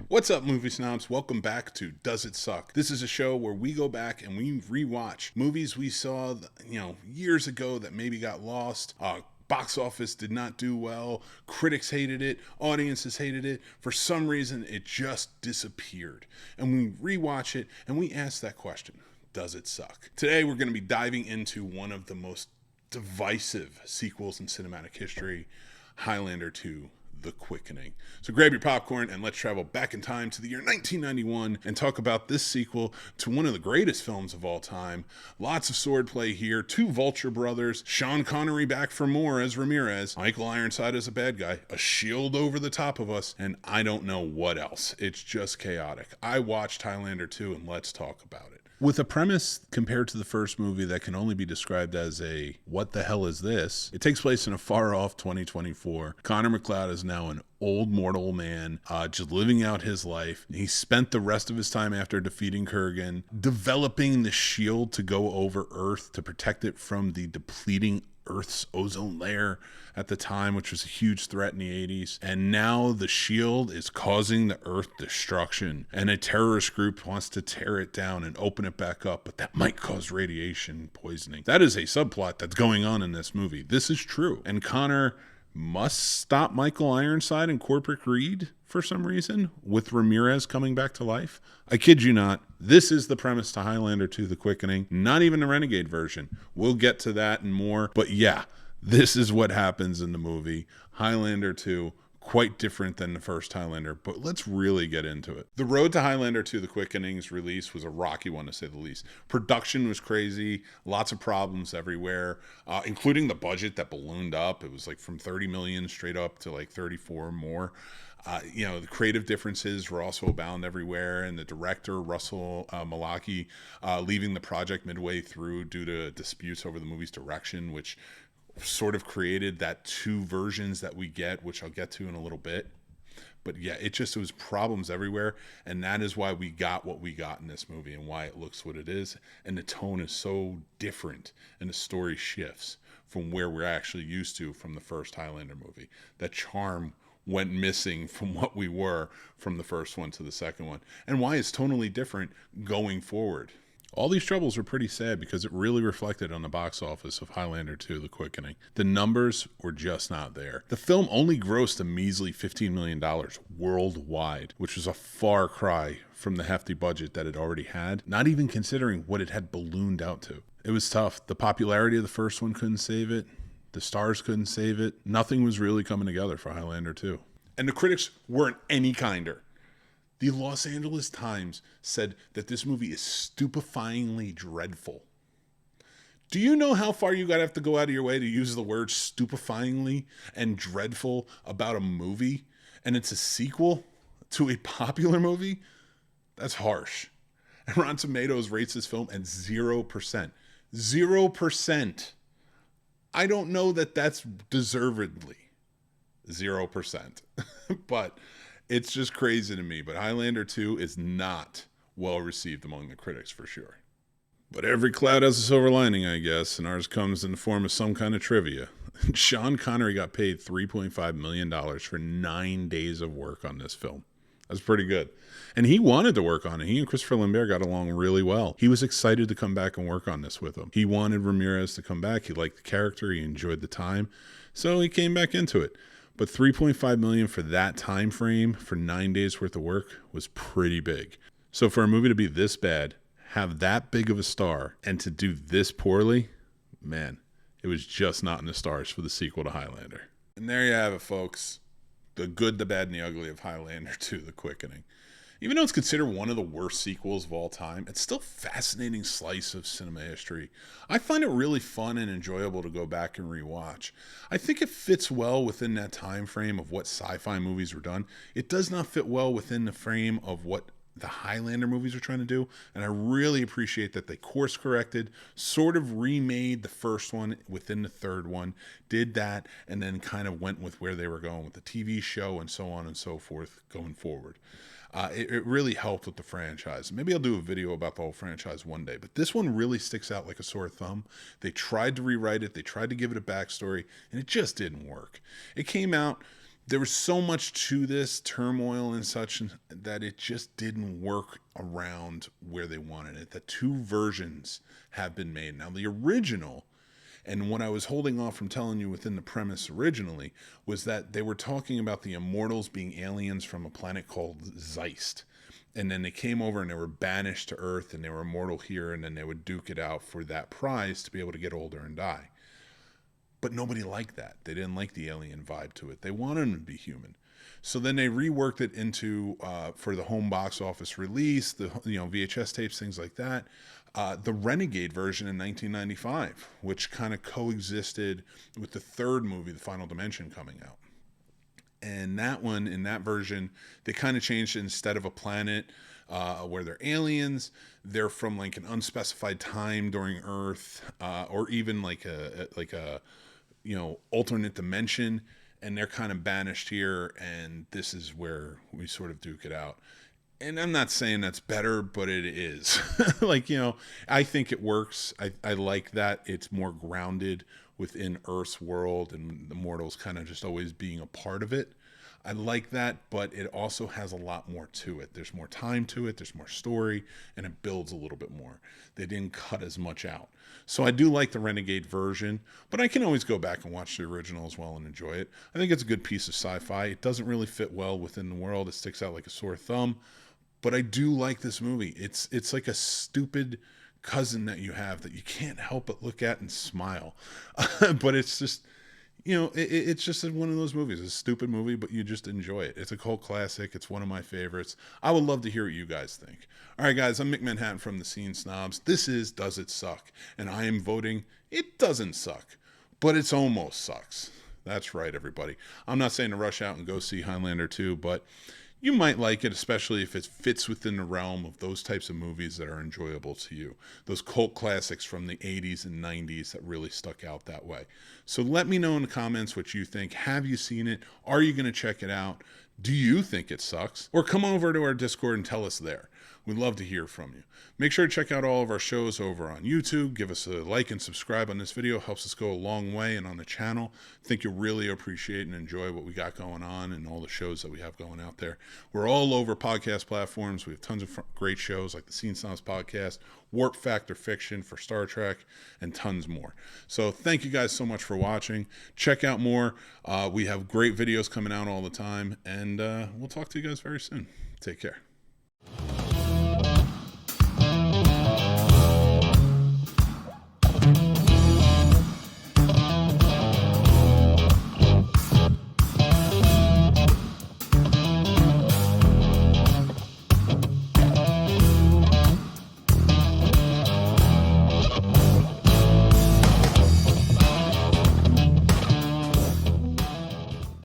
What's up, movie snobs? Welcome back to Does It Suck? This is a show where we go back and we rewatch movies we saw, years ago that maybe got lost. Box office did not do well. Critics hated it. Audiences hated it. For some reason, it just disappeared. And we rewatch it and we ask that question: does it suck? Today, we're going to be diving into one of the most divisive sequels in cinematic history, Highlander 2. The Quickening. So grab your popcorn and let's travel back in time to the year 1991 and talk about this sequel to one of the greatest films of all time. Lots of swordplay here. Two Vulture brothers. Sean Connery back for more as Ramirez. Michael Ironside as a bad guy. A shield over the top of us. And I don't know what else. It's just chaotic. I watched Highlander 2 and let's talk about it. With a premise compared to the first movie that can only be described as a what the hell is this? It takes place in a far off 2024. Connor Macleod is now an old mortal man, just living out his life. He spent the rest of his time after defeating Kurgan developing the shield to go over Earth to protect it from the depleting Earth's ozone layer at the time, which was a huge threat in the 80s. And now the shield is causing the Earth destruction, and a terrorist group wants to tear it down and open it back up, but that might cause radiation poisoning. That is a subplot that's going on in this movie. This is true. And Connor must stop Michael Ironside and corporate greed for some reason, with Ramirez coming back to life. I kid you not, this is the premise to Highlander 2: The Quickening, not even the Renegade version. We'll get to that and more, but yeah, this is what happens in the movie. Highlander 2, quite different than the first Highlander, but let's really get into it. The road to Highlander 2: The Quickening's release was a rocky one, to say the least. Production was crazy, lots of problems everywhere, including the budget that ballooned up. It was like from 30 million straight up to like 34 or more. The creative differences were also abound everywhere, and the director, Russell Malaki, leaving the project midway through due to disputes over the movie's direction, which sort of created that two versions that we get, which I'll get to in a little bit. But yeah, it was problems everywhere, and that is why we got what we got in this movie and why it looks what it is. And the tone is so different, and the story shifts from where we're actually used to from the first Highlander movie. That charm went missing from what we were from the first one to the second one, and why it's tonally different going forward. All these troubles were pretty sad because it really reflected on the box office of Highlander 2: The Quickening. The numbers were just not there. The film only grossed a measly $15 million worldwide, which was a far cry from the hefty budget that it already had, not even considering what it had ballooned out to. It was tough. The popularity of the first one couldn't save it. The stars couldn't save it. Nothing was really coming together for Highlander 2. And the critics weren't any kinder. The Los Angeles Times said that this movie is stupefyingly dreadful. Do you know how far you gotta have to go out of your way to use the word stupefyingly and dreadful about a movie? And it's a sequel to a popular movie? That's harsh. And Rotten Tomatoes rates this film at 0%. 0%. I don't know that that's deservedly 0%, but it's just crazy to me. But Highlander 2 is not well received among the critics for sure. But every cloud has a silver lining, I guess, and ours comes in the form of some kind of trivia. Sean Connery got paid $3.5 million for 9 days of work on this film. That's pretty good. And he wanted to work on it. He and Christopher Lambert got along really well. He was excited to come back and work on this with him. He wanted Ramirez to come back. He liked the character. He enjoyed the time. So he came back into it. But $3.5 million for that time frame for 9 days worth of work was pretty big. So for a movie to be this bad, have that big of a star, and to do this poorly, man, it was just not in the stars for the sequel to Highlander. And there you have it, folks. The good, the bad, and the ugly of Highlander 2: The Quickening. Even though it's considered one of the worst sequels of all time, it's still a fascinating slice of cinema history. I find it really fun and enjoyable to go back and rewatch. I think it fits well within that time frame of what sci-fi movies were done. It does not fit well within the frame of what the Highlander movies are trying to do, and I really appreciate that they course corrected, sort of remade the first one within the third one, did that, and then kind of went with where they were going with the TV show and so on and so forth going forward. It really helped with the franchise. Maybe I'll do a video about the whole franchise one day, but this one really sticks out like a sore thumb. They tried to rewrite it, they tried to give it a backstory, and it just didn't work. It came out there was so much to this turmoil and such that it just didn't work around where they wanted it. The two versions have been made. Now, the original, and what I was holding off from telling you within the premise originally, was that they were talking about the immortals being aliens from a planet called Zeist. And then they came over and they were banished to Earth and they were immortal here, and then they would duke it out for that prize to be able to get older and die. But nobody liked that. They didn't like the alien vibe to it. They wanted them to be human. So then they reworked it into, for the home box office release, the VHS tapes, things like that, the Renegade version in 1995, which kind of coexisted with the third movie, The Final Dimension, coming out. And that one, in that version, they kind of changed it. Instead of a planet where they're aliens, they're from like an unspecified time during Earth, or even like a alternate dimension, and they're kind of banished here, and this is where we sort of duke it out. And I'm not saying that's better, but it is. I think it works. I like that it's more grounded within Earth's world and the mortals kind of just always being a part of it. I like that, but it also has a lot more to it. There's more time to it, there's more story, and it builds a little bit more. They didn't cut as much out. So I do like the Renegade version, but I can always go back and watch the original as well and enjoy it. I think it's a good piece of sci-fi. It doesn't really fit well within the world. It sticks out like a sore thumb, but I do like this movie. It's like a stupid cousin that you have that you can't help but look at and smile. But it's just, it's just one of those movies. It's a stupid movie, but you just enjoy it. It's a cult classic. It's one of my favorites. I would love to hear what you guys think. All right, guys, I'm Mick Manhattan from The Scene Snobs. This is Does It Suck? And I am voting it doesn't suck, but it's almost sucks. That's right, everybody. I'm not saying to rush out and go see Highlander 2, but you might like it, especially if it fits within the realm of those types of movies that are enjoyable to you. Those cult classics from the 80s and 90s that really stuck out that way. So let me know in the comments what you think. Have you seen it? Are you going to check it out? Do you think it sucks? Or come over to our Discord and tell us there. We'd love to hear from you. Make sure to check out all of our shows over on YouTube. Give us a like and subscribe on this video. Helps us go a long way. And on the channel, I think you'll really appreciate and enjoy what we got going on and all the shows that we have going out there. We're all over podcast platforms. We have tons of great shows like the Scene Snobs podcast, Warp Factor Fiction for Star Trek, and tons more. So thank you guys so much for watching. Check out more. We have great videos coming out all the time. And we'll talk to you guys very soon. Take care.